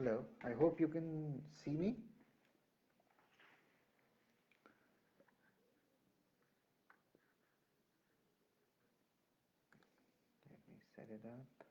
Hello, I hope you can see me. Let me set it up.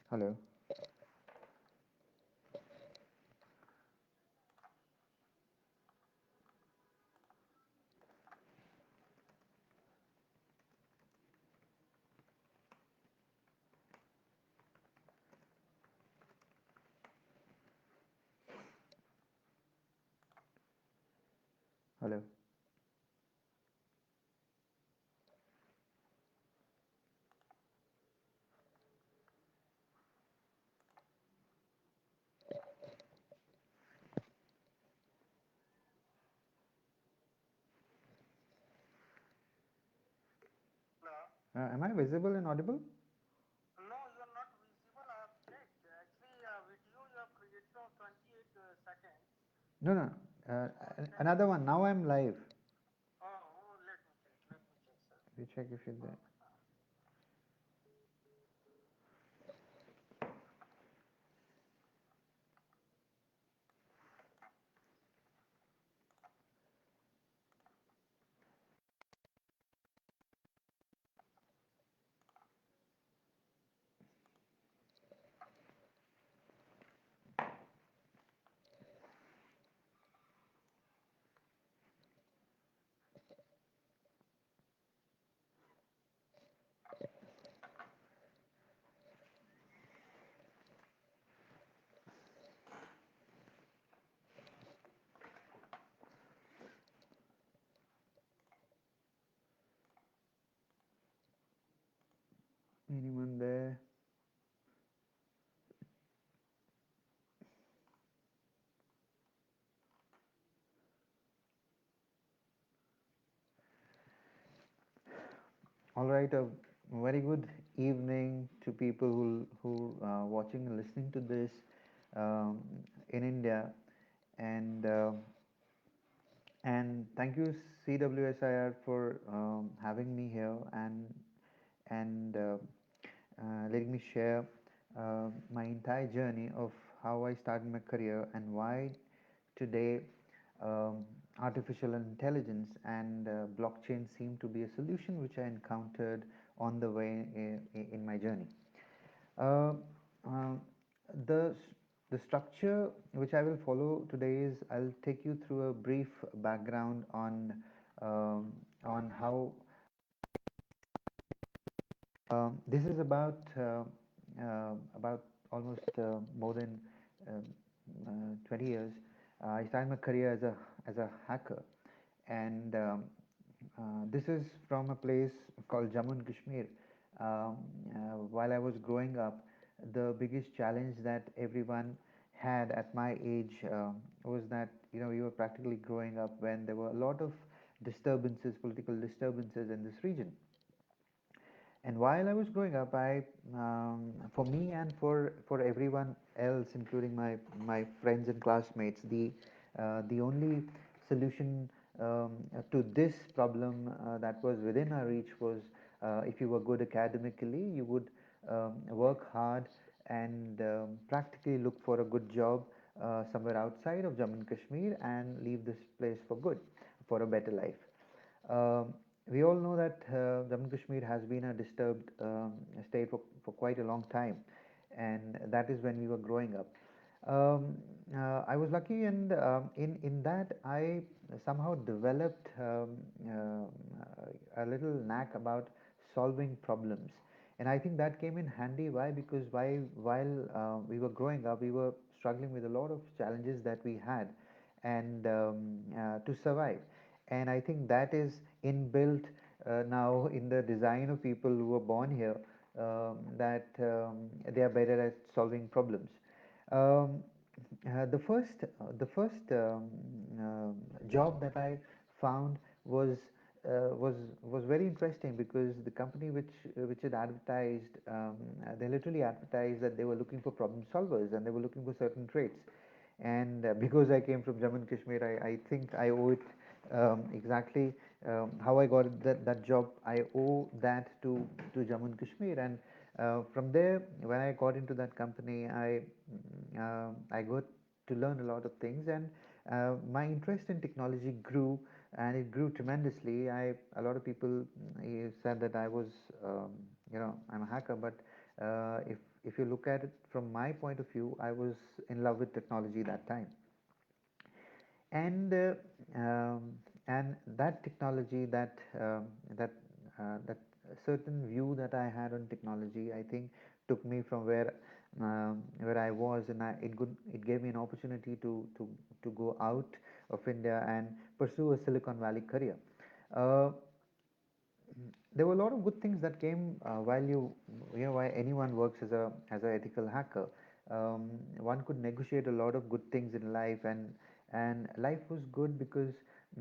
Hello. Hello. Am I visible and audible? No, you are not visible. I have checked. Actually, video you have created of 28 seconds. No, no. Oh, can you? Another one. Now I'm live. Let me check. Let me check, sir. You check if you're there. Anyone there? All right. A very good evening to people who watching and listening to this in India, and thank you CWSIR for having me here and letting me share my entire journey of how I started my career and why today artificial intelligence and blockchain seem to be a solution which I encountered on the way in my journey. Uh, uh, the the structure which I will follow today is I'll take you through a brief background on how this is about almost more than 20 years. I started my career as a hacker, and this is from a place called Jammu and Kashmir. While I was growing up, the biggest challenge that everyone had at my age was that you were practically growing up when there were a lot of disturbances, political disturbances in this region. And while I was growing up, for me and for everyone else, including my friends and classmates, the only solution to this problem that was within our reach was if you were good academically, you would work hard and practically look for a good job somewhere outside of Jammu and Kashmir and leave this place for good, for a better life. Um, we all know that Jammu and Kashmir has been a disturbed state for quite a long time, and that is when we were growing up. I was lucky, and in that I somehow developed a little knack about solving problems, And I think that came in handy. Why? Because while we were growing up, we were struggling with a lot of challenges that we had, and to survive. And I think that is inbuilt now in the design of people who were born here, that they are better at solving problems. Um, the first job that I found was was very interesting, because the company which had advertised, they literally advertised that they were looking for problem solvers and they were looking for certain traits. And because I came from Jammu and Kashmir, I think I owe it, exactly, how I got that job. I owe that to Jammu and Kashmir. And from there, when I got into that company, I got to learn a lot of things, and my interest in technology grew, and it grew tremendously. A lot of people said that I was, I'm a hacker, but if you look at it from my point of view, I was in love with technology that time. And uh, um, and that technology, that certain view that I had on technology, I think took me from where I was, and it gave me an opportunity to go out of India and pursue a Silicon Valley career. uh, there were a lot of good things that came while why anyone works as a ethical hacker. One could negotiate a lot of good things in life, and life was good because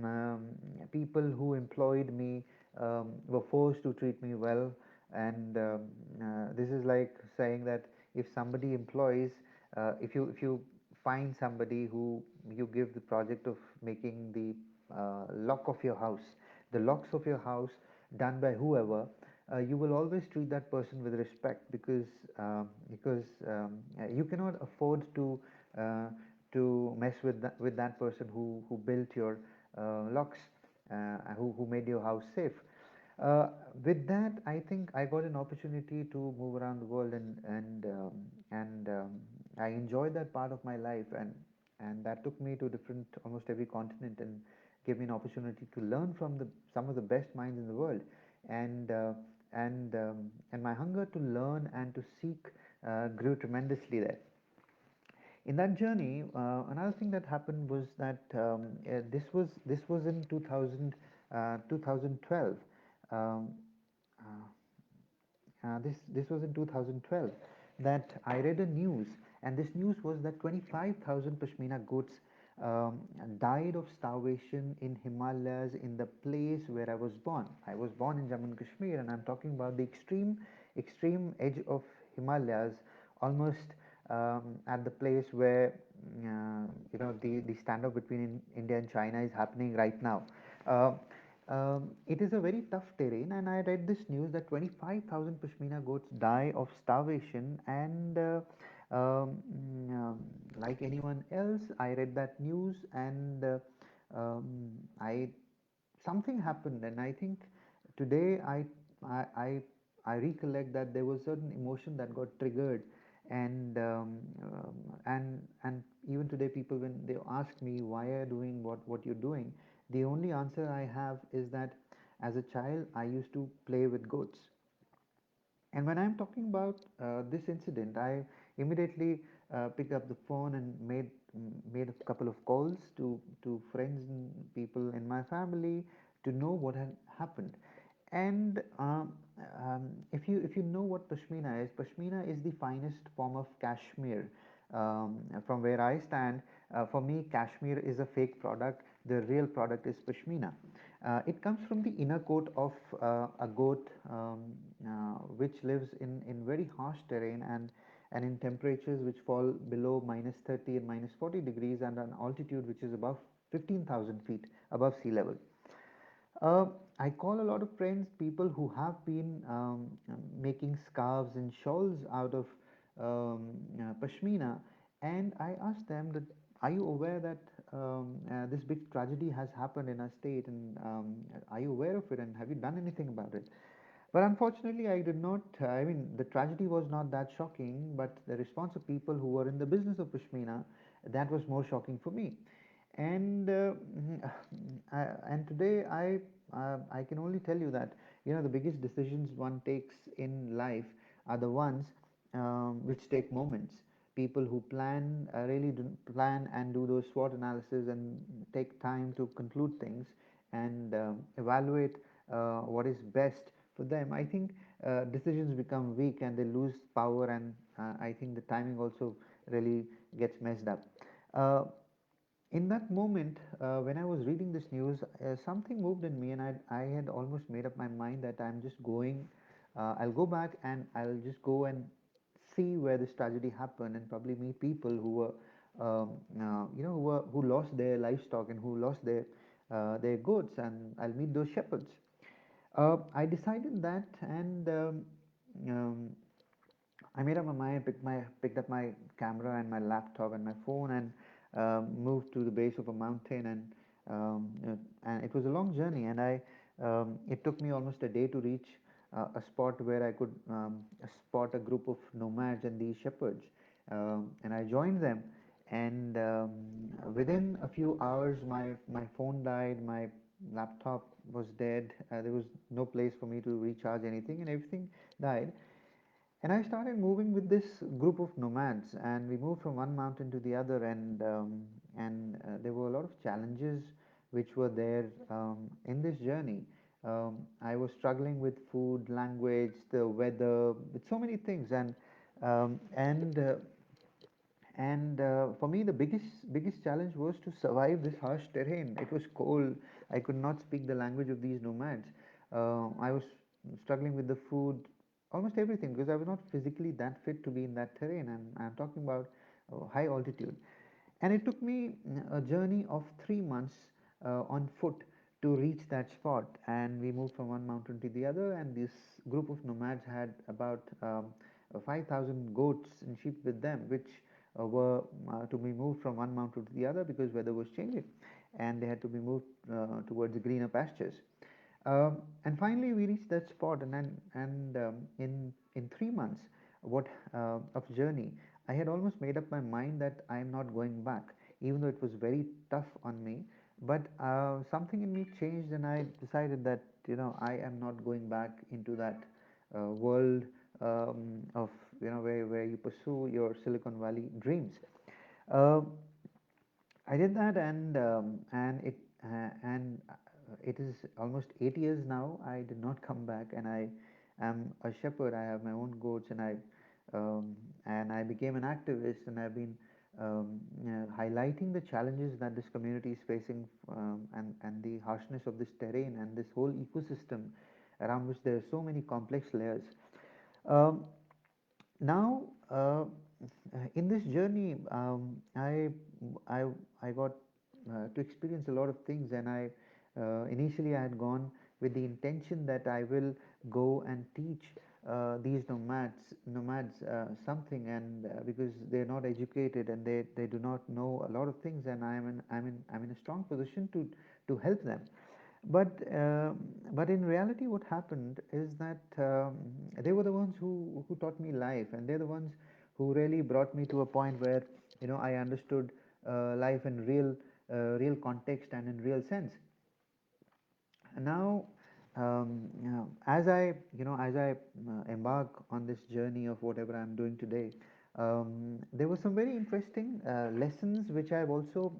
um, people who employed me were forced to treat me well. And this is like saying that if somebody employs, if you find somebody who you give the project of making the lock of your house, the locks of your house done by whoever, you will always treat that person with respect, because you cannot afford uh, to mess with that person who built your locks, who made your house safe. Uh, with that, I think I got an opportunity to move around the world, and I enjoyed that part of my life, and that took me to different, almost every continent, and gave me an opportunity to learn from the some of the best minds in the world. And uh, and um, and my hunger to learn and to seek grew tremendously there. In that journey, another thing that happened was that this was in 2012. Um, uh, this was in 2012 that I read a news, and this news was that 25,000 Pashmina goats um, died of starvation in Himalayas, in the place where I was born. I was born in Jammu and Kashmir, and I'm talking about the extreme edge of Himalayas, almost at the place where the standoff between India and China is happening right now. Uh, it is a very tough terrain, and I read this news that 25,000 Pashmina goats die of starvation. And um, mm, um, like anyone else, I read that news, and I something happened, and I think today I I, I recollect that there was certain emotion that got triggered. And even today, people, when they ask me why are you doing what you're doing, the only answer I have is that as a child I used to play with goats. And when I'm talking about this incident, I immediately picked up the phone and made a couple of calls to friends and people in my family to know what had happened. And if you know what Pashmina is the finest form of cashmere. From where I stand, for me, cashmere is a fake product. The real product is Pashmina. It comes from the inner coat of a goat, which lives in very harsh terrain, and in temperatures which fall below -30 and -40 degrees, and an altitude which is above 15,000 feet above sea level. Uh, I call a lot of friends, people who have been making scarves and shawls out of Pashmina, and I ask them that, are you aware that this big tragedy has happened in our state, and are you aware of it, and have you done anything about it? But unfortunately, I did not. I mean, the tragedy was not that shocking, but the response of people who were in the business of Pashmina, that was more shocking for me. And and today I can only tell you that the biggest decisions one takes in life are the ones which take moments. People who plan really do plan and do those SWOT analysis and take time to conclude things and evaluate what is best for them. I think decisions become weak and they lose power, and I think the timing also really gets messed up. Uh, in that moment, when I was reading this news, something moved in me, and I had almost made up my mind that I'm just going. I'll go back and I'll just go and see where this tragedy happened, and probably meet people who were, who lost their livestock and who lost their goods, and I'll meet those shepherds. I decided that, and um, I made up my mind, picked up my camera and my laptop and my phone, and moved to the base of a mountain, and it was a long journey, and it took me almost a day to reach a spot where I could spot a group of nomads and these shepherds, and I joined them, and within a few hours, my phone died, my laptop was dead, there was no place for me to recharge anything, and everything died. And I started moving with this group of nomads, and we moved from one mountain to the other, and there were a lot of challenges which were there in this journey. I was struggling with food, language, the weather, with so many things, um, and uh, and for me, the biggest challenge was to survive this harsh terrain. It was cold. I could not speak the language of these nomads. I was struggling with the food, almost everything, because I was not physically that fit to be in that terrain. And I'm talking about high altitude. And it took me a journey of 3 months on foot to reach that spot. And we moved from one mountain to the other. And this group of nomads had about 5,000 goats and sheep with them, which were to be moved from one mountain to the other because weather was changing, and they had to be moved towards the greener pastures. And finally, we reached that spot, and in 3 months, what of journey, I had almost made up my mind that I am not going back, even though it was very tough on me. But something in me changed, and I decided that I am not going back into that world of where you pursue your Silicon Valley dreams. Uh, I did that, and it is almost 8 years now. I did not come back, and I am a shepherd. I have my own goats, um, and I became an activist, and I've been highlighting the challenges that this community is facing, and the harshness of this terrain and this whole ecosystem around which there are so many complex layers. Um, Now, in this journey, I, I got to experience a lot of things, and initially I had gone with the intention that I will go and teach these nomads something, and because they're not educated and they do not know a lot of things, and I'm in a strong position to help them. But but in reality, what happened is that they were the ones who taught me life, and they're the ones who really brought me to a point where I understood life in real context and in real sense. Now, as I embark on this journey of whatever I'm doing today, there were some very interesting lessons which I've also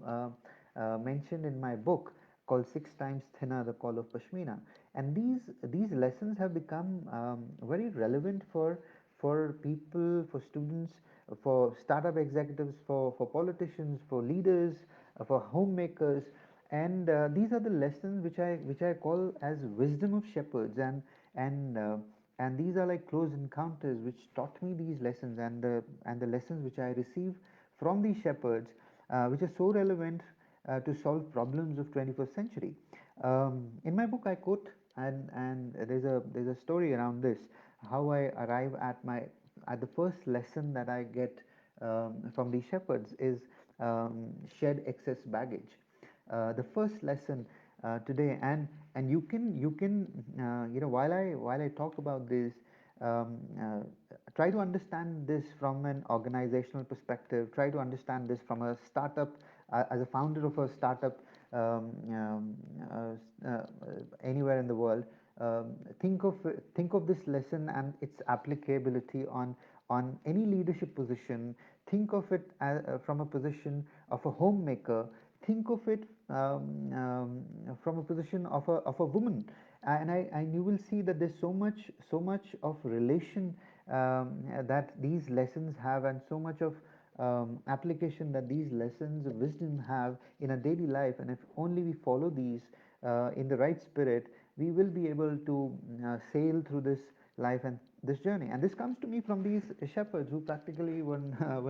mentioned in my book called Six Times Thinner: The Call of Pashmina, and these lessons have become very relevant for people, for students, for startup executives, for politicians, for leaders, for homemakers, and these are the lessons which I call as wisdom of shepherds, and uh, and these are like close encounters which taught me these lessons, and the lessons which I receive from these shepherds, which are so relevant to solve problems of 21st century. In my book, I quote, and there's a story around this, how I arrive at the first lesson that I get from these shepherds is shed excess baggage. The first lesson today, and you can while I talk about this, um, uh, try to understand this from an organizational perspective. Try to understand this from a startup, as a founder of a startup, um, um, uh, uh, anywhere in the world. think of this lesson and its applicability on any leadership position. Think of it from a position of a homemaker. Think of it from a position of a woman, and you will see that there's so much of relation that these lessons have, and so much of application that these lessons of wisdom have in a daily life. And if only we follow these in the right spirit, we will be able to sail through this life and this journey. And this comes to me from these shepherds who practically were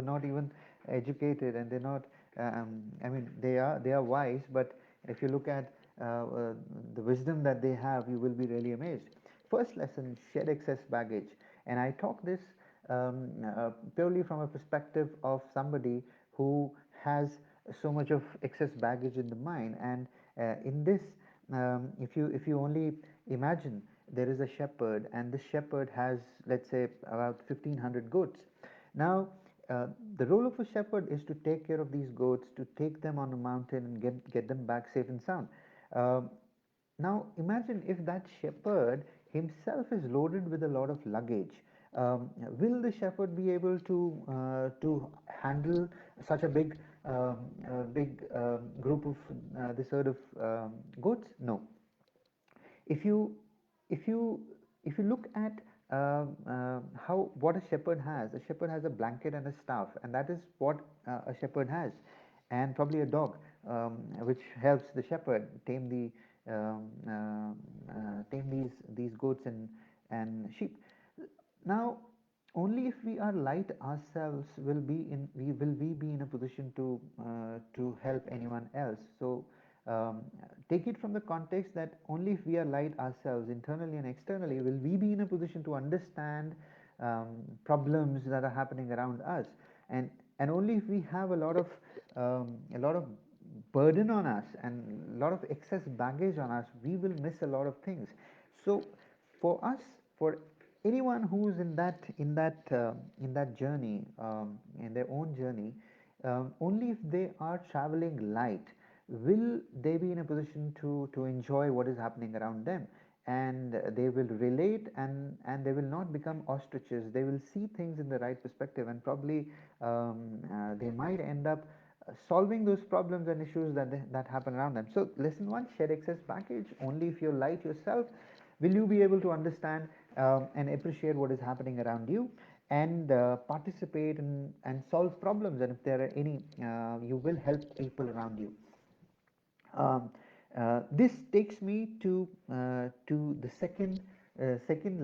not even educated, and they're not. I mean, they are wise, but if you look at the wisdom that they have, you will be really amazed. First lesson: shed excess baggage. And I talk this purely from a perspective of somebody who has so much of excess baggage in the mind. And in this, if you only imagine, there is a shepherd, and this shepherd has, let's say, about 1,500 goats. Now, the role of a shepherd is to take care of these goats, to take them on a mountain and get them back safe and sound. Um Now, imagine if that shepherd himself is loaded with a lot of luggage. Will the shepherd be able to handle such a big group of this herd of goats? No. If you if you if you look at how what a shepherd has a blanket and a staff, and that is what a shepherd has, and probably a dog, which helps the shepherd tame these goats and sheep. Now, only if we are light ourselves will we be in a position to help anyone else. So take it from the context that only if we are light ourselves, internally and externally, will we be in a position to understand problems that are happening around us. And only if we have a lot of burden on us and a lot of excess baggage on us, we will miss a lot of things. So for us, for anyone who's in that journey, in their own journey, only if they are traveling light will they be in a position to enjoy what is happening around them. And they will relate, and they will not become ostriches. They will see things in the right perspective, and probably they might end up solving those problems and issues that happen around them. So lesson one: shed excess baggage. Only if you're light yourself will you be able to understand and appreciate what is happening around you, and participate and solve problems. And if there are any, you will help people around you. um, this takes me to the second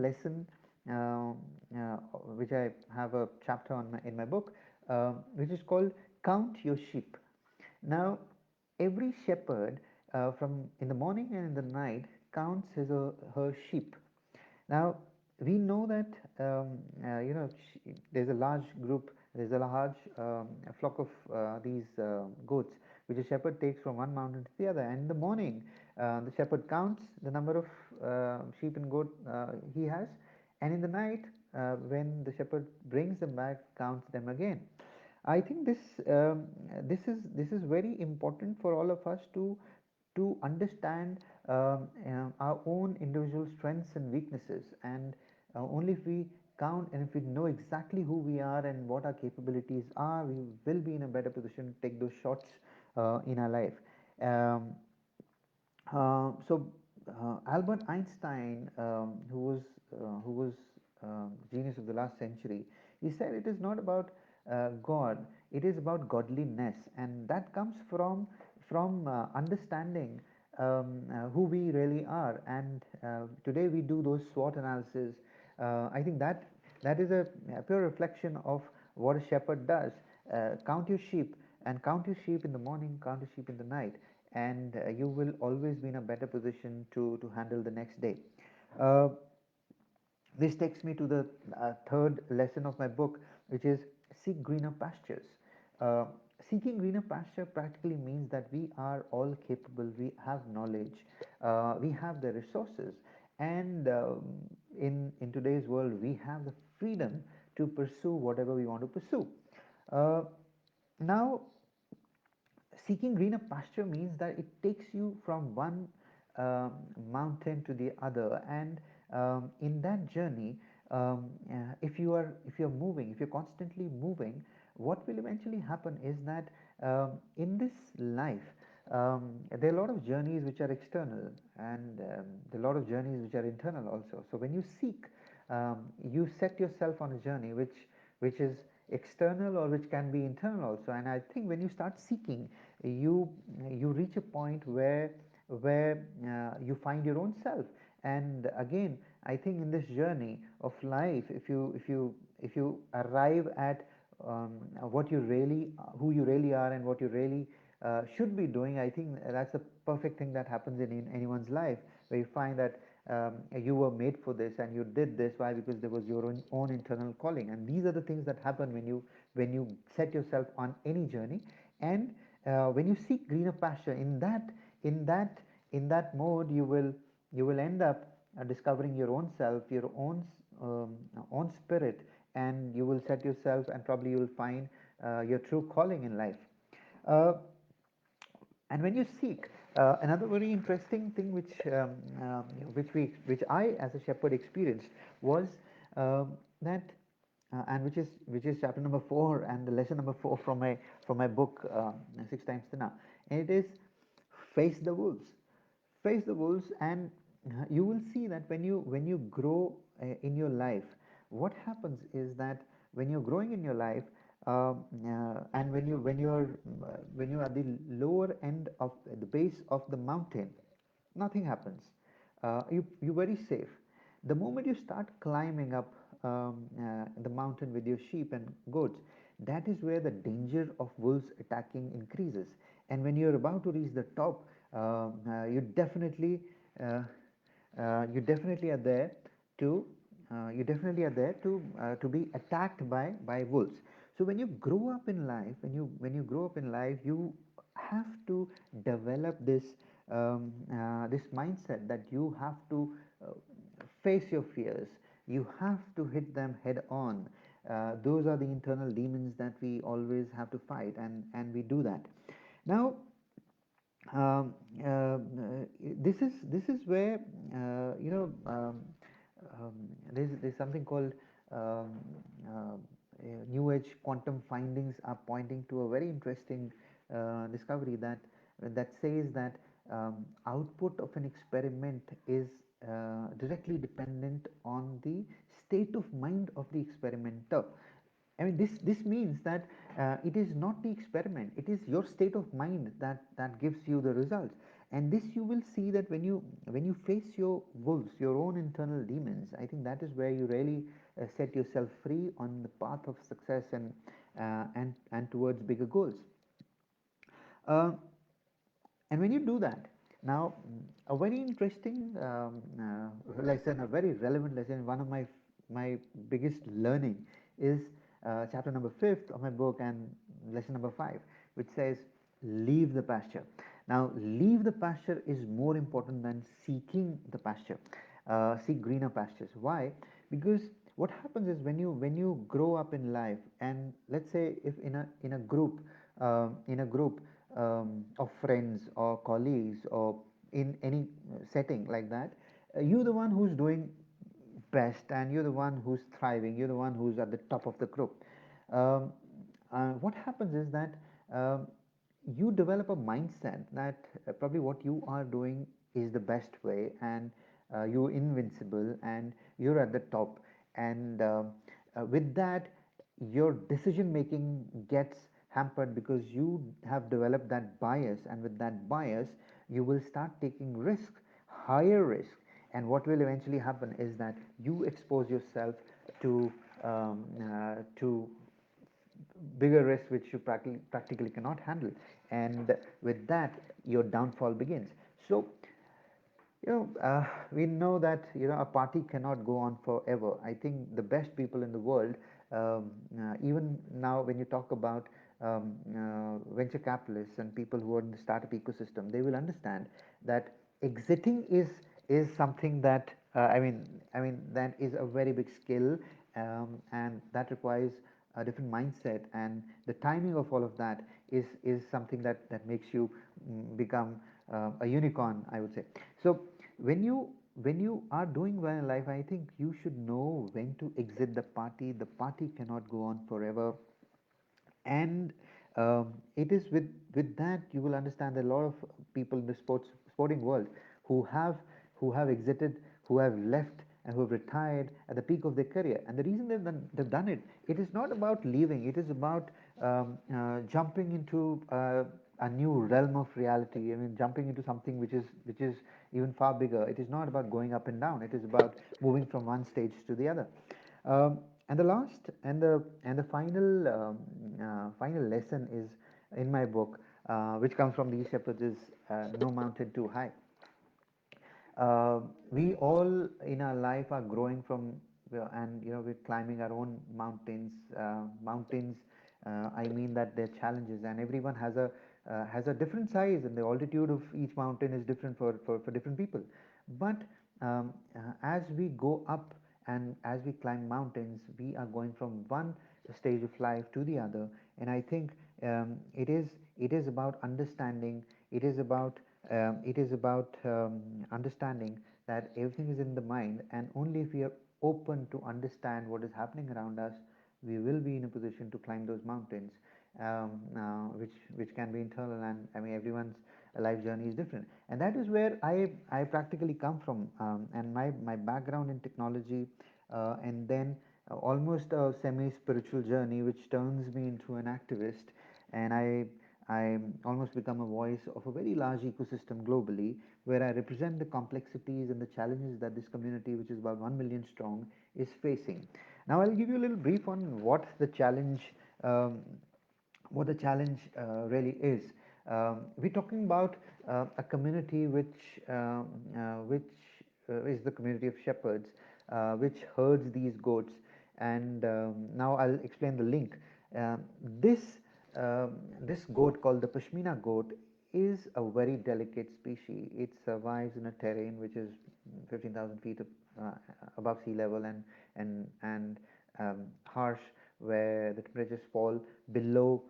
lesson, uh, uh, which I have a chapter in my book, which is called "Count Your Sheep." Now, every shepherd, from in the morning and in the night, counts his or her sheep. Now, we know that there's a large group, there's a large flock of these goats, which a shepherd takes from one mountain to the other. And in the morning, the shepherd counts the number of sheep and goat he has, and in the night, when the shepherd brings them back, counts them again. I think this is very important for all of us to understand our own individual strengths and weaknesses. And only if we count, and if we know exactly who we are and what our capabilities are, we will be in a better position to take those shots in our life. um, so Albert Einstein, who was genius of the last century, he said it is not about God, it is about godliness, and that comes from understanding who we really are. And today we do those SWOT analysis. I think that is a pure reflection of what a shepherd does. Count your sheep, and count your sheep in the morning, count your sheep in the night, and you will always be in a better position to handle the next day. Uh, this takes me to the third lesson of my book, which is seek greener pastures. Uh, Seeking greener pasture practically means that we are all capable, we have knowledge, we have the resources, and in today's world, we have the freedom to pursue whatever we want to pursue. Uh, Now, seeking greener pasture means that it takes you from one mountain to the other, and in that journey, if you're moving, if you're constantly moving, what will eventually happen is that in this life, there are a lot of journeys which are external, and there are a lot of journeys which are internal also. So when you seek, you set yourself on a journey which is external or which can be internal also. And I think when you start seeking, you you reach a point where you find your own self. And again, I think in this journey of life, if you arrive at what you really, who you really are, and what you really should be doing, I think that's the perfect thing that happens in anyone's life, where you find that you were made for this and you did this. Why? Because there was your own internal calling. And these are the things that happen when you set yourself on any journey. And when you seek greener pasture, in that in that mode, you will end up discovering your own self, your own spirit, and you will set yourself, and probably you will find your true calling in life. uh, and when you seek, another very interesting thing which I as a shepherd experienced was that and which is chapter number 4 and the lesson number 4 from my book, Six Times Thinner. And it is face the wolves. Face the wolves. And you will see that when you grow in your life, what happens is that when you're growing in your life, and when you are at the lower end of the base of the mountain, nothing happens. You're very safe. The moment you start climbing up the mountain with your sheep and goats, that is where the danger of wolves attacking increases. And when you're about to reach the top, uh, you definitely are there to you definitely are there to be attacked by wolves. So when you grow up in life, when you grow up in life, you have to develop this mindset that you have to face your fears. You have to hit them head on. Those are the internal demons that we always have to fight, and we do that. Now, um, this is where um, there's something called um, uh, new age quantum findings are pointing to a very interesting discovery that says that output of an experiment is directly dependent on the state of mind of the experimenter. I mean, this means that it is not the experiment; it is your state of mind that gives you the results. And this you will see that when you face your wolves, your own internal demons. I think that is where you really set yourself free on the path of success and towards bigger goals. Uh, and when you do that, now a very interesting lesson, a very relevant lesson, one of my biggest learning is chapter number 5 of my book, and lesson number 5, which says leave the pasture. Now, leave the pasture is more important than seeking the pasture. Seek greener pastures. Why? Because what happens is when you grow up in life, and let's say if in a group of friends or colleagues, or in any setting like that, you're the one who's doing best, and you're the one who's thriving, you're the one who's at the top of the group. um, what happens is that you develop a mindset that probably what you are doing is the best way, and you're invincible, and you're at the top. And with that, your decision making gets hampered because you have developed that bias, and with that bias, you will start taking risks, higher risk. And what will eventually happen is that you expose yourself to bigger risks which you practically cannot handle. And with that, your downfall begins. So we know that a party cannot go on forever. I think the best people in the world, even now, when you talk about venture capitalists and people who are in the startup ecosystem, they will understand that exiting is something that I mean that is a very big skill, and that requires a different mindset, and the timing of all of that is something that makes you become a unicorn, I would say. So when you are doing well in life, I think you should know when to exit the party. The party cannot go on forever, and it is with that you will understand that a lot of people in the sporting world who have exited, who have left, and who have retired at the peak of their career. And the reason they've done it, it is not about leaving, it is about jumping into a new realm of reality. I mean, jumping into something which is even far bigger. It is not about going up and down, it is about moving from one stage to the other. And the last and the final final lesson is in my book, which comes from these shepherds, is no mountain too high. uh, we all in our life are growing from, and we're climbing our own mountains. I mean that they're challenges, and everyone has a different size, and the altitude of each mountain is different for different people. But as we go up and as we climb mountains, we are going from one stage of life to the other. And I think it is about understanding. It is about understanding that everything is in the mind, and only if we are open to understand what is happening around us, we will be in a position to climb those mountains, which can be internal. And I mean, everyone's life journey is different, and that is where I practically come from, and my background in technology, and then almost a semi spiritual journey which turns me into an activist. And I almost become a voice of a very large ecosystem globally, where I represent the complexities and the challenges that this community, which is about 1 million strong, is facing. Now, I'll give you a little brief on um, what the challenge really is. We're talking about a community which is the community of shepherds, which herds these goats. And now I'll explain the link. Um, this this goat, called the Pashmina goat, is a very delicate species. It survives in a terrain which is 15,000 feet uh, above sea level, and harsh, where the temperatures fall below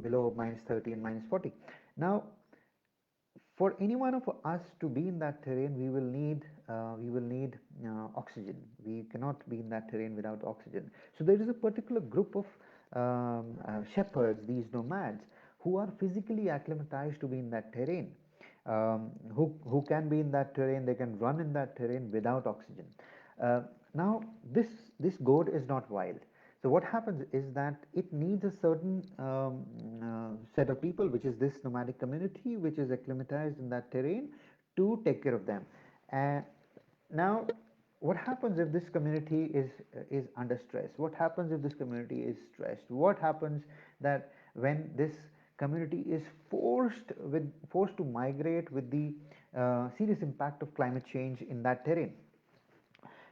below -30 and -40. Now, for any one of us to be in that terrain, we will need oxygen. We cannot be in that terrain without oxygen. So there is a particular group of shepherds, these nomads, who are physically acclimatized to be in that terrain, who can be in that terrain. They can run in that terrain without oxygen. uh, Now, this goat is not wild. So what happens is that it needs a certain set of people, which is this nomadic community, which is acclimatized in that terrain, to take care of them. And now, what happens if this community is under stress? What happens if this community is stressed? What happens that when this community is forced to migrate with the serious impact of climate change in that terrain?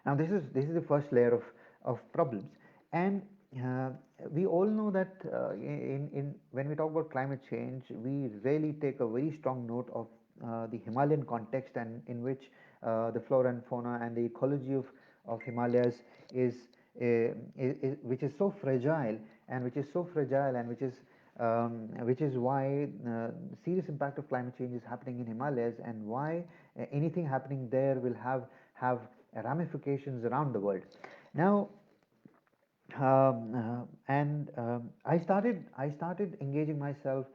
Now, this is the first layer of problems. And uh, we all know that in when we talk about climate change, we really take a very strong note of the Himalayan context, and in which the flora and fauna and the ecology of Himalayas is, which is so fragile, and which is why serious impact of climate change is happening in Himalayas, and why anything happening there will have ramifications around the world. Now, and I started engaging myself,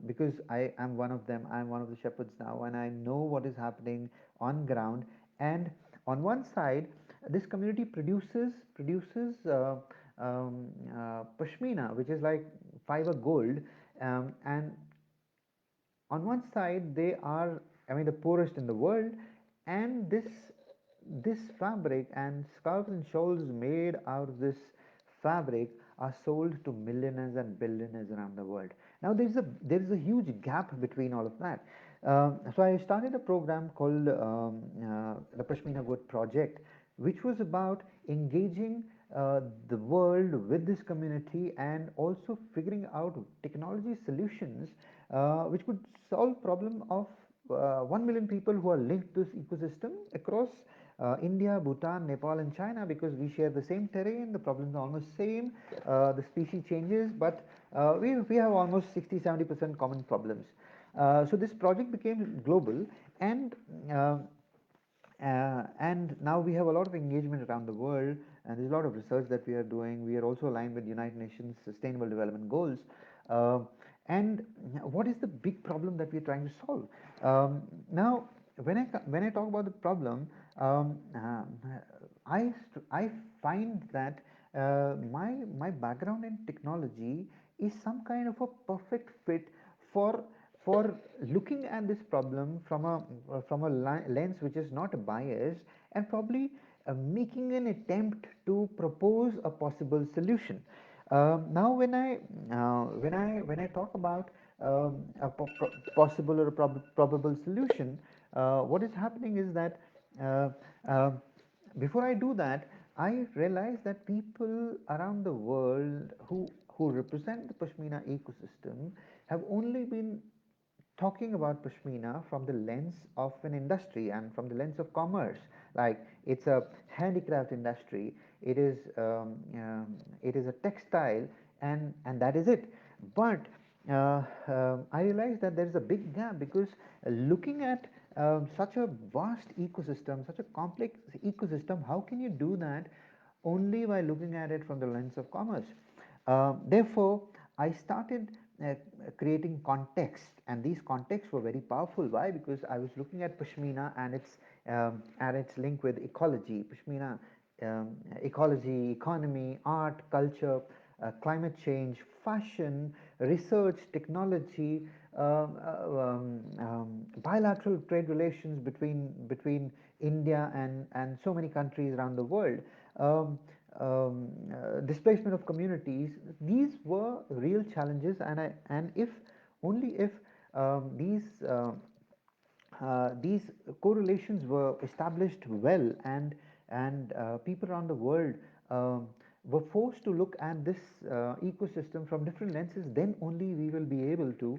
because I am one of them. I am one of the shepherds now, and I know what is happening on ground. And on one side, this community produces pashmina, which is like fiber gold, and on one side they are, I mean, the poorest in the world. And this fabric and scarves and shawls made out of this fabric are sold to millionaires and billionaires around the world. Now, there is a huge gap between all of that. So I started a program called the Pashmina Goat Project, which was about engaging the world with this community, and also figuring out technology solutions which could solve problem of 1 million people who are linked to this ecosystem across India, Bhutan, Nepal, and China, because we share the same terrain. The problems are almost same. The species changes, but we have almost 60-70% common problems. So this project became global, and uh, and now we have a lot of engagement around the world, and there's a lot of research that we are doing. We are also aligned with United Nations Sustainable Development Goals. Uh, and what is the big problem that we're trying to solve? Now, when I talk about the problem, um, uh, I find that my background in technology is some kind of a perfect fit for for looking at this problem from a lens which is not biased, and probably making an attempt to propose a possible solution. Now, when I talk about a possible or a probable solution, what is happening is that uh, uh, before I do that, I realize that people around the world who represent the Pashmina ecosystem have only been talking about Pashmina from the lens of an industry and from the lens of commerce. Like, it's a handicraft industry, it is a textile, and that is it. But I realized that there is a big gap, because looking at such a vast ecosystem, such a complex ecosystem, how can you do that only by looking at it from the lens of commerce? Therefore, I started creating context, and these contexts were very powerful. Why? Because I was looking at Pashmina and its link with ecology. Pashmina, ecology, economy, art, culture, climate change, fashion, research, technology, bilateral trade relations between India and so many countries around the world. Um, Displacement of communities. These were real challenges, and if only if um, these uh, these correlations were established well, and people around the world um, were forced to look at this ecosystem from different lenses, then only we will be able to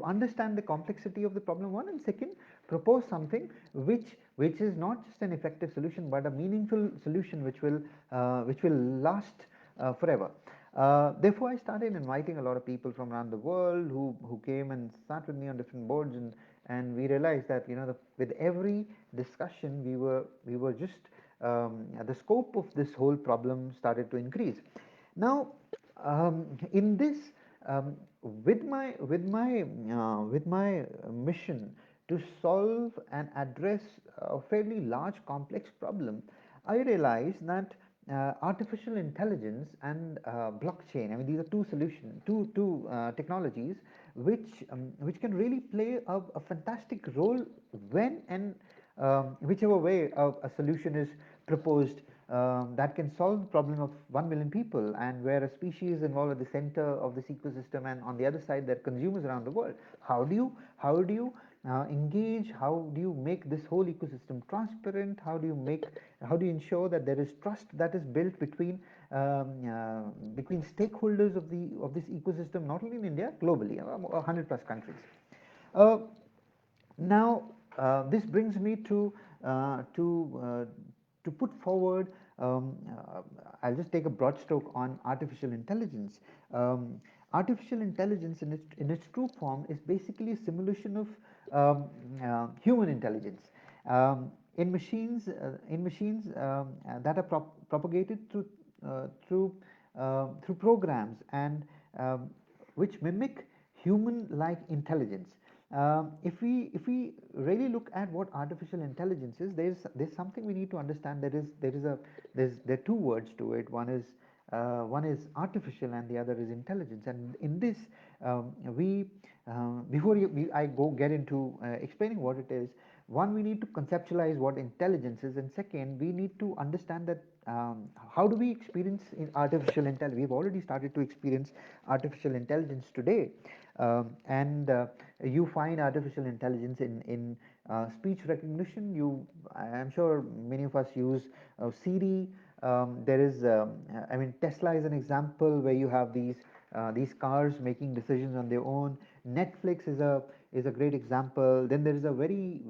understand the complexity of the problem, one, and second, propose something which is not just an effective solution, but a meaningful solution which will last forever. Therefore, I started inviting a lot of people from around the world who came and sat with me on different boards, and we realized that, with every discussion, we were just the scope of this whole problem started to increase. Now, in this, with my mission to solve and address a fairly large complex problem, I realized that artificial intelligence and blockchain. I mean, these are two solutions, two technologies which can really play a fantastic role when and whichever way a solution is proposed, that can solve the problem of 1 million people, and where a species is involved at the center of this ecosystem, and on the other side there are consumers around the world. How do you engage? How do you make this whole ecosystem transparent? How do you ensure that there is trust that is built between stakeholders of this ecosystem, not only in India, globally, 100 plus countries. Uh, Now, this brings me to put forward. I'll just take a broad stroke on artificial intelligence. Artificial intelligence, in its true form, is basically a simulation of human intelligence. In machines that are propagated through programs, and um, which mimic human-like intelligence. If we really look at what artificial intelligence is, there's something we need to understand. There are two words to it. One is artificial, and the other is intelligence. And in this, we before I go get into explaining what it is, one, we need to conceptualize what intelligence is, and second, we need to understand that how do we experience in artificial intelligence. We've already started to experience artificial intelligence today, and you find artificial intelligence in speech recognition. I'm sure many of us use Siri. There is, I mean, Tesla is an example where you have these cars making decisions on their own. Netflix is a great example. Then there is a very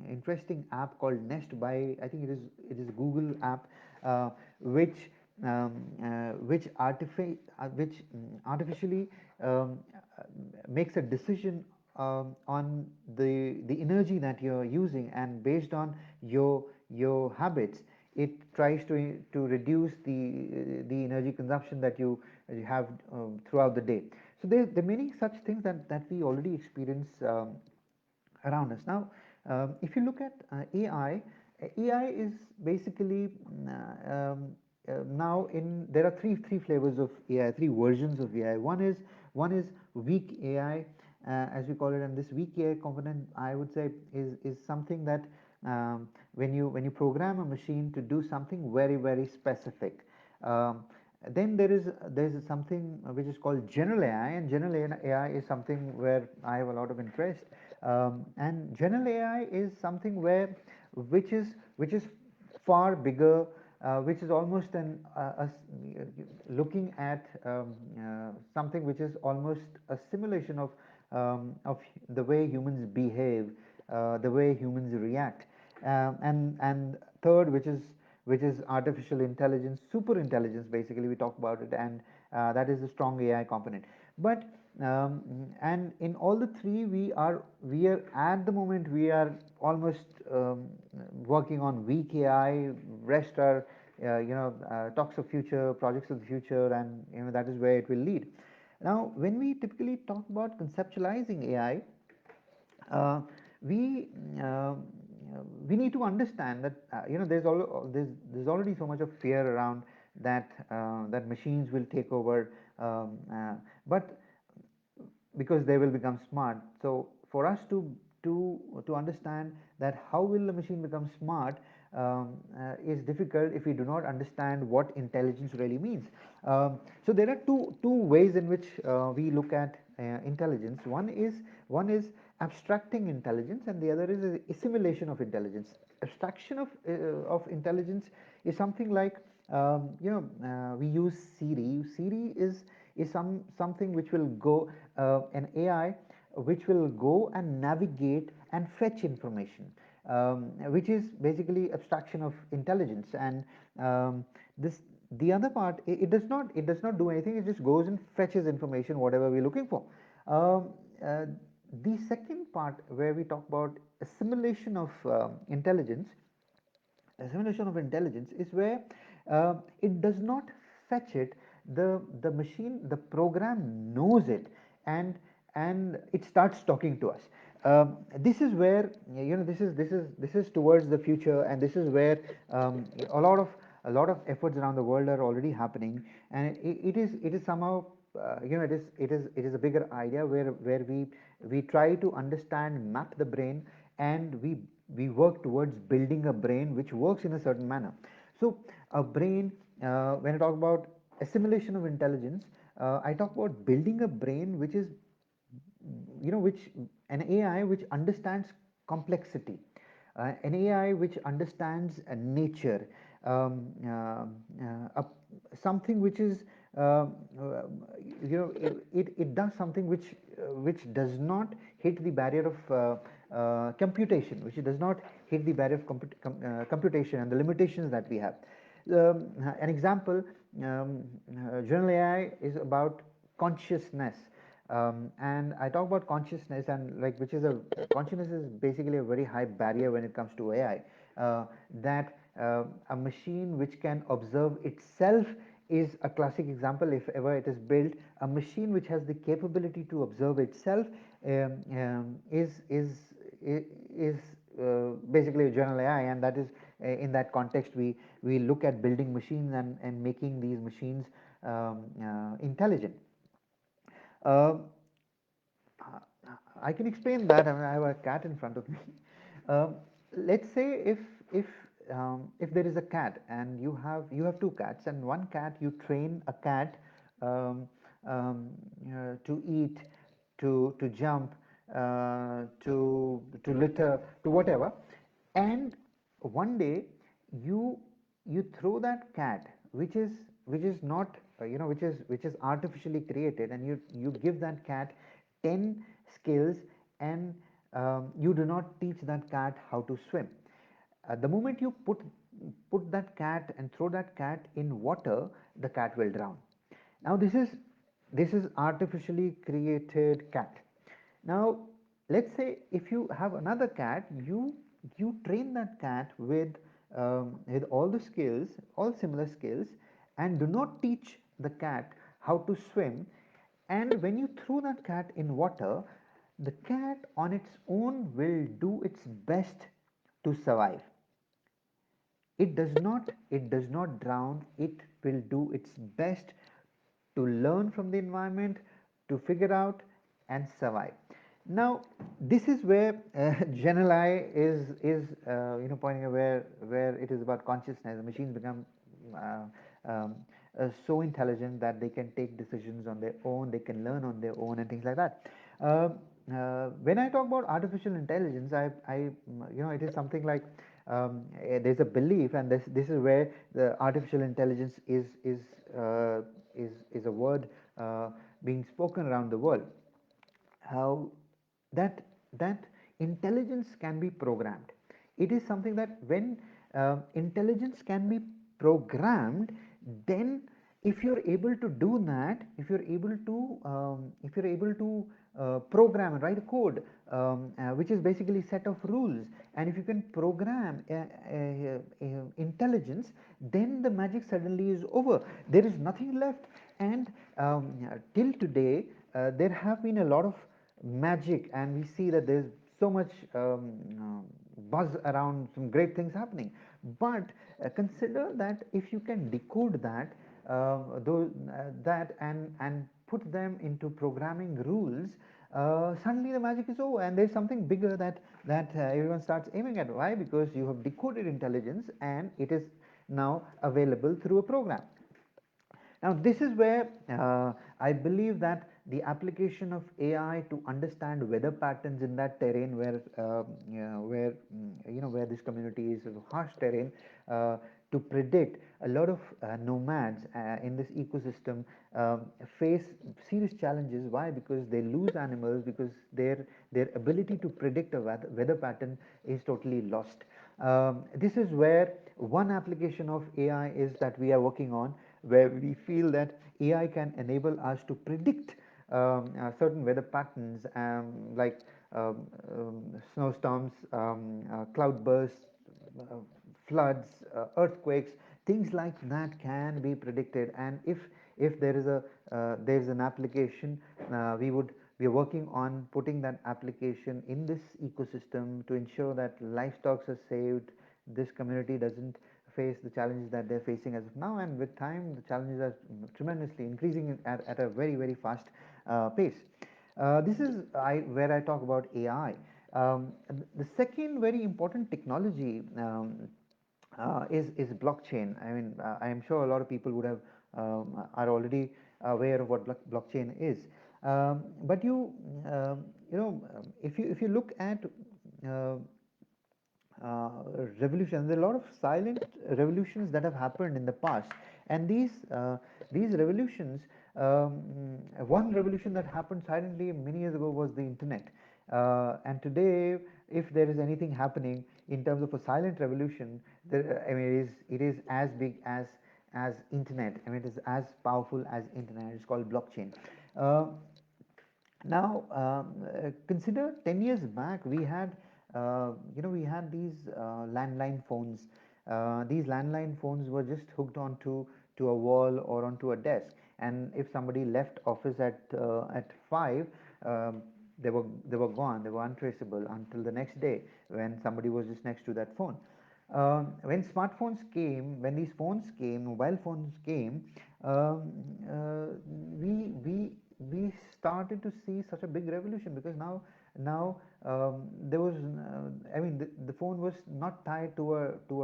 interesting app called Nest by, I think it is Google app, uh, which which artificially um, makes a decision on the energy that you're using, and based on your habits, it tries to reduce the energy consumption that you have throughout the day. So there are many such things that we already experience around us. Now, if you look at AI, AI is basically now in there are three flavors of AI, three versions of AI. One is weak AI, as we call it, and this weak AI component, I would say, is something that when you program a machine to do something very specific. Um, then there's something which is called general AI, and general AI is something where I have a lot of interest. And general AI is something which is far bigger, which is almost looking at something which is almost a simulation of the way humans behave, the way humans react. And third, which is artificial intelligence, super intelligence, basically we talk about it, and that is the strong AI component. But and in all the three, we are at the moment, we are almost working on weak AI. Rest are talks of future, projects of the future, and that is where it will lead. Now, when we typically talk about conceptualizing AI, uh, we uh, we need to understand that there's already so much of fear around that machines will take over, but because they will become smart. So for us to understand that how will the machine become smart is difficult if we do not understand what intelligence really means. So there are two ways in which we look at intelligence. One is abstracting intelligence, and the other is assimilation of intelligence. Abstraction of intelligence is something like, we use Siri. Siri is something which will go, an AI which will go and navigate and fetch information, which is basically abstraction of intelligence. And this the other part, it does not do anything. It just goes and fetches information, whatever we're looking for. um, uh, the second part, where we talk about assimilation of intelligence, assimilation of intelligence is where it does not fetch it. The machine, the program knows it, and it starts talking to us. This is where, this is towards the future, and this is where a lot of efforts around the world are already happening. And it is somehow, it is a bigger idea, where we try to understand, map the brain, and we work towards building a brain which works in a certain manner. So a brain, when I talk about assimilation of intelligence, I talk about building a brain which is, which an AI which understands complexity, an AI which understands nature, something which is, it does something which does not hit the barrier of computation, which does not hit the barrier of computation and the limitations that we have. An example, general AI is about consciousness. And I talk about consciousness, and like, which is a consciousness is basically a very high barrier when it comes to AI. That A machine which can observe itself is a classic example. If ever it is built, a machine which has the capability to observe itself, is basically a general AI. And that is, in that context, we look at building machines, and making these machines intelligent. uh, I can explain that. I mean, I have a cat in front of me. Um, let's say if there is a cat, and you have two cats, and one cat, you train a cat um, to eat, to jump, to litter, to whatever. And one day, you you throw that cat, which is not, which is artificially created, and you give that cat 10 skills, and you do not teach that cat how to swim. The moment you put that cat and throw that cat in water, the cat will drown. Now, this is artificially created cat. Now, let's say if you have another cat, you train that cat with all the skills, all similar skills, and do not teach the cat how to swim. And when you throw that cat in water, the cat on its own will do its best to survive. It does not drown. It will do its best to learn from the environment, to figure out and survive. Now this is where general I is pointing out where it is about consciousness. The machines become uh, um, so intelligent that they can take decisions on their own, they can learn on their own and things like that. uh, when I talk about artificial intelligence, it is something like, there's a belief, and this is where the artificial intelligence is a word being spoken around the world. How that that intelligence can be programmed. It is something that when intelligence can be programmed, then if you're able to do that, if you're able to program and write a code, which is basically set of rules, and if you can program intelligence, then the magic suddenly is over. There is nothing left. And till today, there have been a lot of magic, and we see that there's so much buzz around some great things happening. But consider that if you can decode that, that and put them into programming rules, suddenly the magic is over, and there's something bigger that everyone starts aiming at. Why? Because you have decoded intelligence, and it is now available through a program. Now, this is where I believe that the application of AI to understand weather patterns in that terrain where this community is a harsh terrain, to predict a lot of nomads in this ecosystem face serious challenges. Why? Because they lose animals, because their ability to predict a weather pattern is totally lost. This is where one application of AI is that we are working on, where we feel that AI can enable us to predict certain weather patterns, like snowstorms, cloudbursts, uh, floods, earthquakes, things like that can be predicted. And if there is an application, we are working on putting that application in this ecosystem to ensure that livestock are saved, this community doesn't face the challenges that they're facing as of now, and with time the challenges are tremendously increasing at a very fast pace. This is where I talk about AI. The second very important technology is blockchain. I mean, I am sure a lot of people would have are already aware of what blockchain is. But if you look at uh, uh, revolutions. There are a lot of silent revolutions that have happened in the past, and these revolutions. One revolution that happened silently many years ago was the internet, and today, if there is anything happening in terms of a silent revolution, I mean, it is as big as internet. I mean, it is as powerful as internet. It's called blockchain. Uh, Now, consider 10 years back, we had these landline phones. These landline phones were just hooked onto a wall or onto a desk, and if somebody left office at 5, um, they were gone. They were untraceable until the next day when somebody was just next to that phone. When smartphones came, when these phones came, mobile phones came, um, uh, we started to see such a big revolution, because now there was I mean the phone was not tied to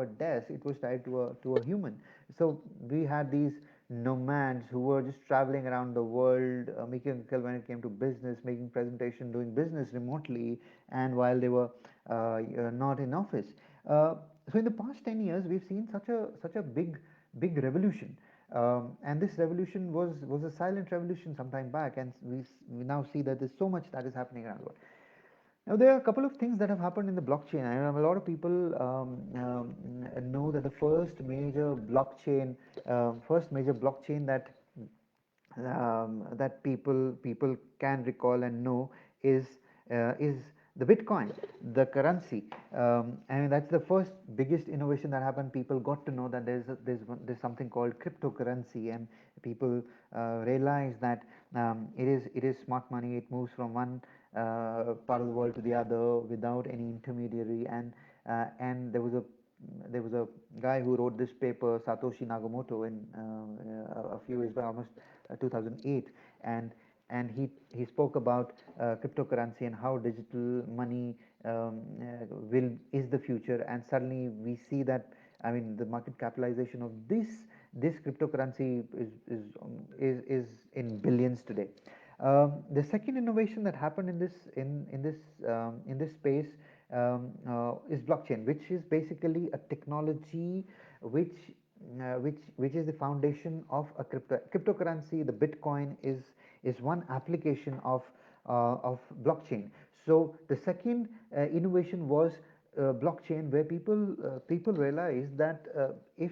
a desk, it was tied to a human. So we had these nomads who were just traveling around the world, making a when it came to business, making presentation, doing business remotely, and while they were not in office. So in the past 10 years, we've seen such a big revolution, and this revolution was a silent revolution some time back, and we now see that there's so much that is happening around the world. Now, there are a couple of things that have happened in the blockchain. I know a lot of people know that the first major blockchain that people can recall and know is is the Bitcoin, the currency. I mean, that's the first biggest innovation that happened. People got to know that there's something called cryptocurrency, and people realize that it is smart money. It moves from one part of the world to the other without any intermediary. And there was a guy who wrote this paper, Satoshi Nakamoto, in a few years back, almost 2008, and he spoke about cryptocurrency and how digital money will is the future. And suddenly we see that, I mean, the market capitalization of this cryptocurrency is in billions today. The second innovation that happened in this space is blockchain, which is basically a technology which is the foundation of a cryptocurrency. The Bitcoin is one application of blockchain. So the second innovation was blockchain, where people realize that if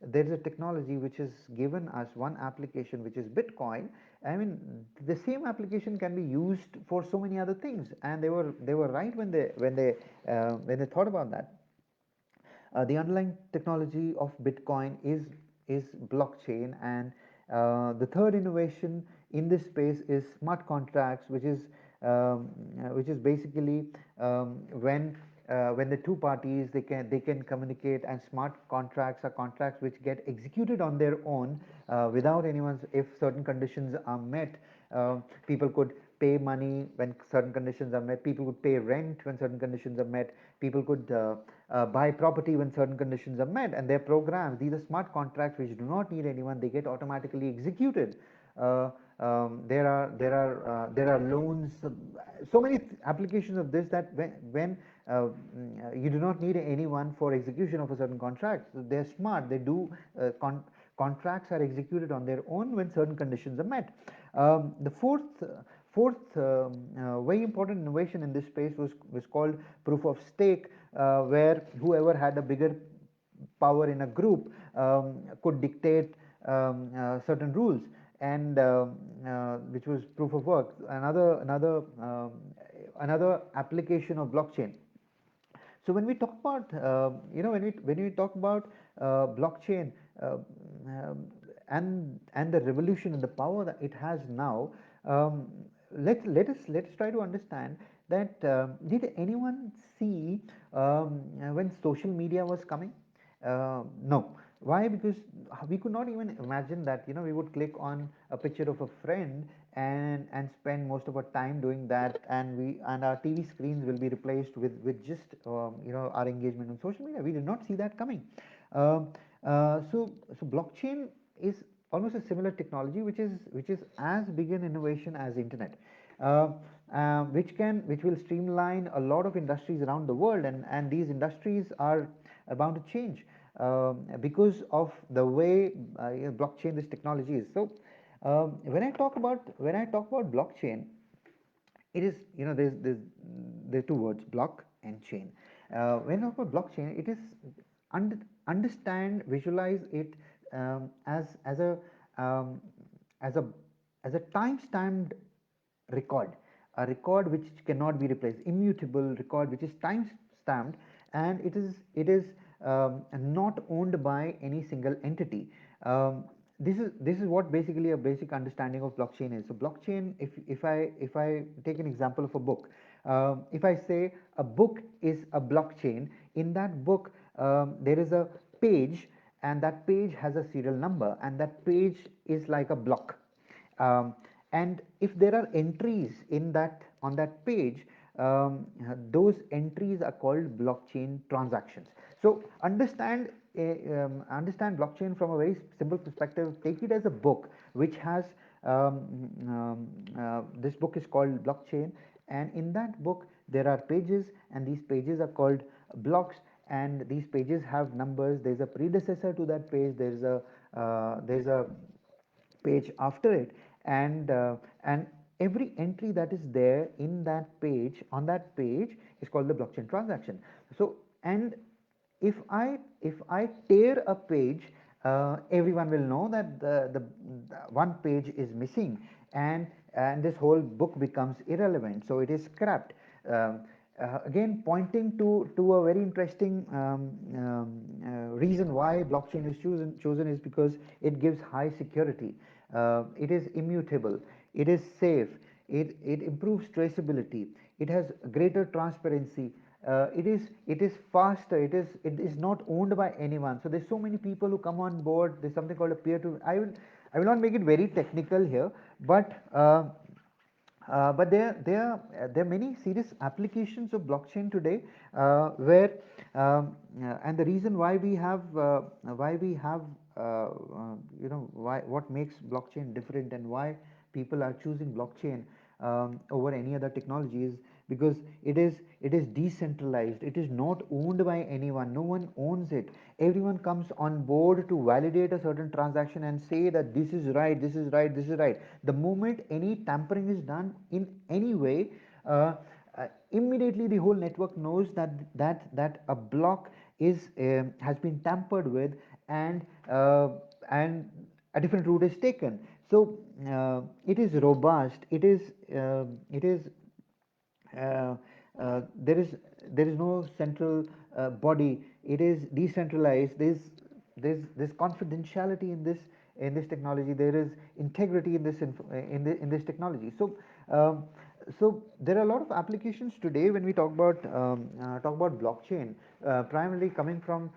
there is a technology which has given us one application, which is Bitcoin. I mean, the same application can be used for so many other things, and they were right when they thought about that. The underlying technology of Bitcoin is blockchain. And the third innovation in this space is smart contracts, which is basically when the two parties they can communicate. And smart contracts are contracts which get executed on their own without anyone's. If certain conditions are met, people could pay money when certain conditions are met. People could pay rent when certain conditions are met. People could buy property when certain conditions are met. And they're programs. These are smart contracts which do not need anyone. They get automatically executed. There are loans. So many applications of this, that when you do not need anyone for execution of a certain contract. So they're smart. They do contracts are executed on their own when certain conditions are met. The fourth very important innovation in this space was called proof of stake, where whoever had a bigger power in a group could dictate certain rules. And which was proof of work. Another application of blockchain. So when we talk about when we talk about blockchain, um, and the revolution and the power that it has now, um, let's try to understand that. Did anyone see when social media was coming? No. Why? Because we could not even imagine that we would click on a picture of a friend and spend most of our time doing that, and our TV screens will be replaced with just our engagement on social media. We did not see that coming. Um, so blockchain is almost a similar technology, which is as big an innovation as internet. Uh, which will streamline a lot of industries around the world, and these industries are bound to change because of the way blockchain, this technology is. So when I talk about blockchain, it is, there are two words, block and chain. When I talk about blockchain, it is understand, visualize it as um, as a as a time stamped record, a record which cannot be replaced, immutable record which is time stamped. And it is not owned by any single entity. This is what basically a basic understanding of blockchain is. So blockchain, if I take an example of a book, if I say a book is a blockchain, in that book there is a page, and that page has a serial number, and that page is like a block. um, and if there are entries in that on that page, those entries are called blockchain transactions. So understand blockchain from a very simple perspective. Take it as a book which has this book is called blockchain, and in that book there are pages, and these pages are called blocks, and these pages have numbers. There's a predecessor to that page. There's a page after it, and every entry that is there in that page, on that page, is called the blockchain transaction. So, and if I tear a page, everyone will know that the one page is missing. and this whole book becomes irrelevant, so it is scrapped. um, Again, pointing to a very interesting reason why blockchain is chosen is because it gives high security. It is immutable, it is safe, it improves traceability, it has greater transparency, it is faster, it is not owned by anyone. So there's so many people who come on board. There's something called a peer to, I will not make it very technical here, but there are many serious applications of blockchain today, where and the reason why we have why what makes blockchain different and why people are choosing blockchain over any other technology is because it is decentralized. It is not owned by anyone. No one owns it. Everyone comes on board to validate a certain transaction and say that this is right, this is right, this is right. The moment any tampering is done in any way, uh, immediately the whole network knows that a block is has been tampered with, and a different route is taken. So it is robust. It is uh, there is no central body. It is decentralized. There's confidentiality in this technology. There is integrity in this technology. So there are a lot of applications today when we talk about blockchain, primarily coming from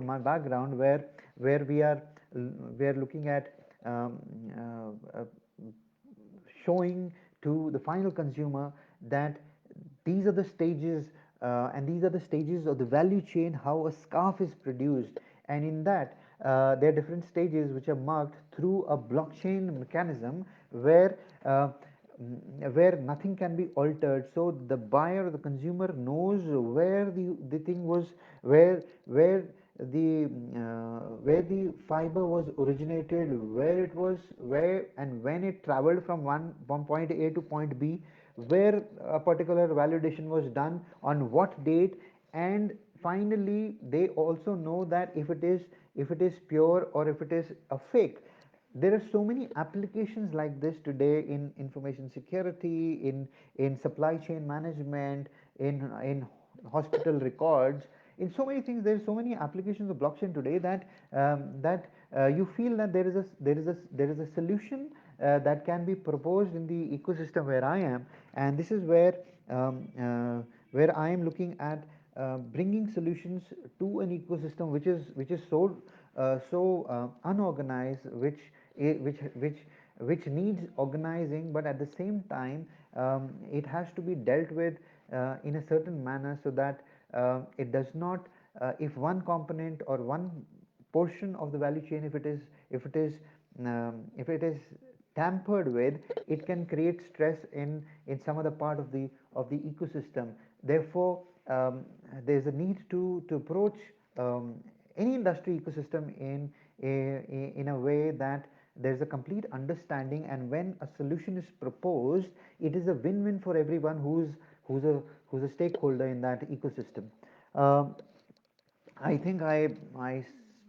my background, where we are looking at um, uh, uh, showing to the final consumer that these are the stages, and these are the stages of the value chain, how a scarf is produced. And in that, there are different stages which are marked through a blockchain mechanism, where uh, where nothing can be altered. So the buyer or the consumer knows where the thing was, where the fiber was originated, where it was, where and when it traveled from one point A to point B, where a particular validation was done, on what date. And finally they also know that if it is pure or if it is a fake. There are so many applications like this today in information security, in supply chain management, in hospital records, in so many things. There's so many applications of blockchain today that you feel that there is a solution that can be proposed in the ecosystem where I am. And this is where I am looking at bringing solutions to an ecosystem which is so unorganized, which needs organizing, but at the same time it has to be dealt with in a certain manner, so that it does not, if one component or one portion of the value chain, if it is tampered with, it can create stress in some other part of the ecosystem. Therefore, there's a need to approach um, any industry ecosystem in a way that there's a complete understanding, and when a solution is proposed, it is a win-win for everyone who's a stakeholder in that ecosystem. Um, I think I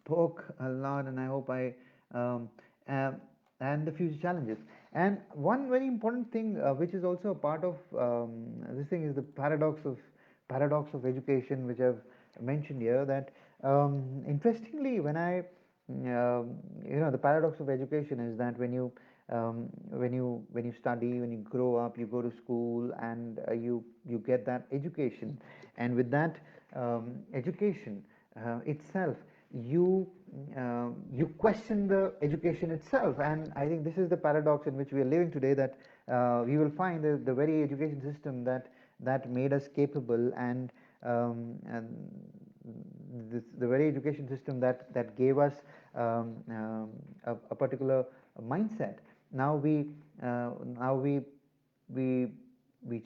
spoke a lot, and I hope I um, uh, and the future challenges. And one very important thing, which is also a part of this thing, is the paradox of education, which I've mentioned here. That interestingly, the paradox of education is that when you study, when you grow up, you go to school, and you get that education, and with that education itself, you you question the education itself. And I think this is the paradox in which we are living today, that we will find the very education system that made us capable, and the very education system that gave us a particular mindset. Now we we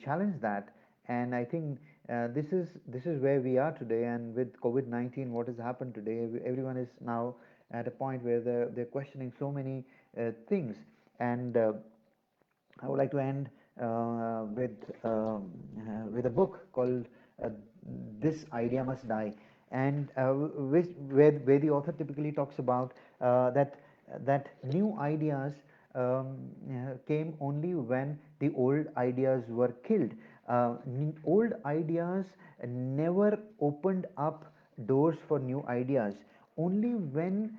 challenge that. And I think this is where we are today. And with COVID-19, what has happened today, everyone is now at a point where they're questioning so many things. And I would like to end with a book called "This Idea Must Die," and where the author typically talks about that new ideas came only when the old ideas were killed. Old ideas never opened up doors for new ideas. Only when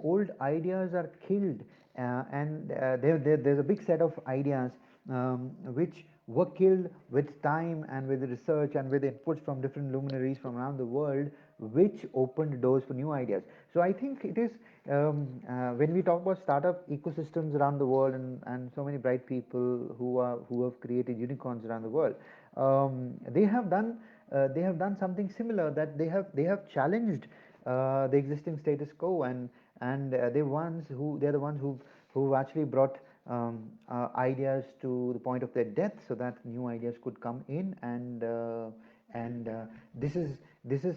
old ideas are killed, and there's a big set of ideas which were killed with time and with research and with inputs from different luminaries from around the world, which opened doors for new ideas. So I think it is, when we talk about startup ecosystems around the world, and so many bright people who have created unicorns around the world, they have done something similar, that they have challenged the existing status quo, and they're the ones who actually brought ideas to the point of their death, so that new ideas could come in, and this is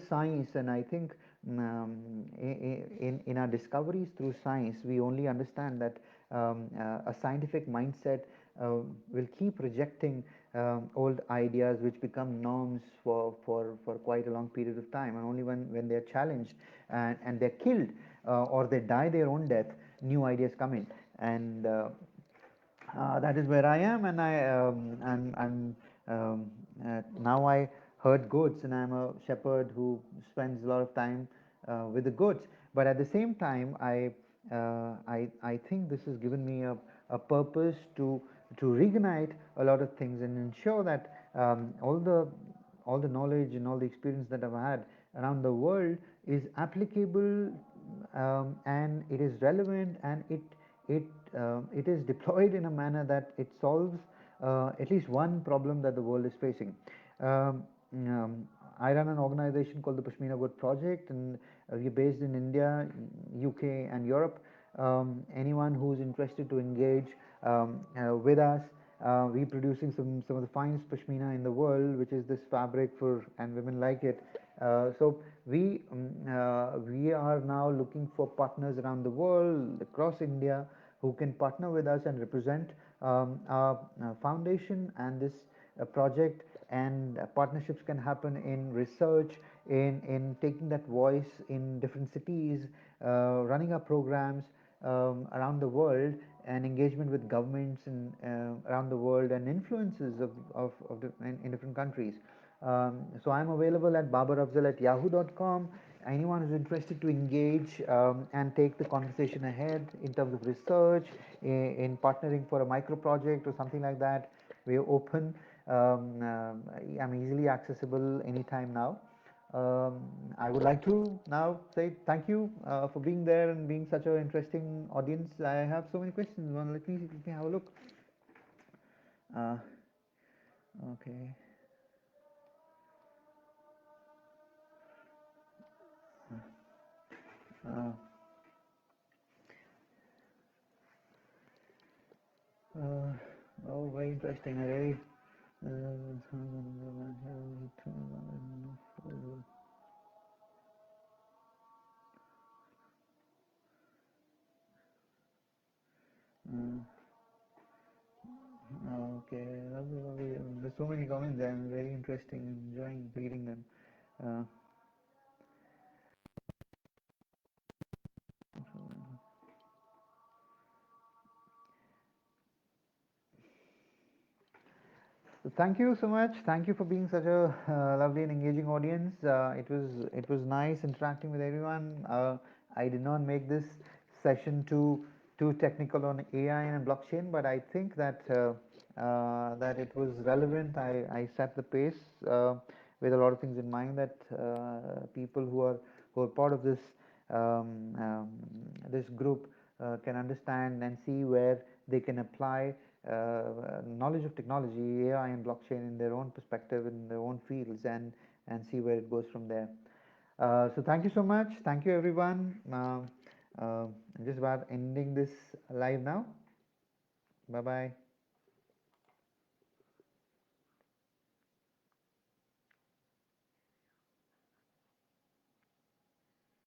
science. And I think, in our discoveries through science, we only understand that a scientific mindset will keep rejecting old ideas, which become norms for quite a long period of time, and only when they're challenged, and they're killed, or they die their own death, new ideas come in. And that is where I am, and I'm now I herd goats, and I'm a shepherd who spends a lot of time with the goats. But at the same time, I think this has given me a purpose to reignite a lot of things and ensure that all the knowledge and all the experience that I've had around the world is applicable, and it is relevant, and it it is deployed in a manner that it solves at least one problem that the world is facing. Um, um, I run an organization called the Pashmina Good Project, and we're based in India, UK, and Europe. Anyone who's interested to engage with us, we're producing some of the finest pashmina in the world, which is this fabric for, and women like it. So we are now looking for partners around the world, across India, who can partner with us and represent our foundation and this project. And partnerships can happen in research, in taking that voice in different cities, running our programs around the world, and engagement with governments and around the world, and influences in different countries. So I'm available at babarafzal@yahoo.com. Anyone who's interested to engage and take the conversation ahead in terms of research, in partnering for a micro project or something like that, we're open. I'm easily accessible anytime now. I would like to now say thank you for being there and being such an interesting audience. I have so many questions. Well, let me have a look. Uh, okay. Uh, uh, oh, very interesting. I really. Uh, okay, lovely, lovely. There's so many comments. I'm very interesting, enjoying reading them. Uh, So thank you so much. Thank you for being such a lovely and engaging audience. It was nice interacting with everyone. I did not make this session too technical on AI and blockchain, but I think that that it was relevant. I set the pace with a lot of things in mind, that people who are part of this group can understand and see where they can apply knowledge of technology, AI and blockchain, in their own perspective, in their own fields, and see where it goes from there. So thank you so much. Thank you, everyone. I'm just about ending this live now. Bye bye.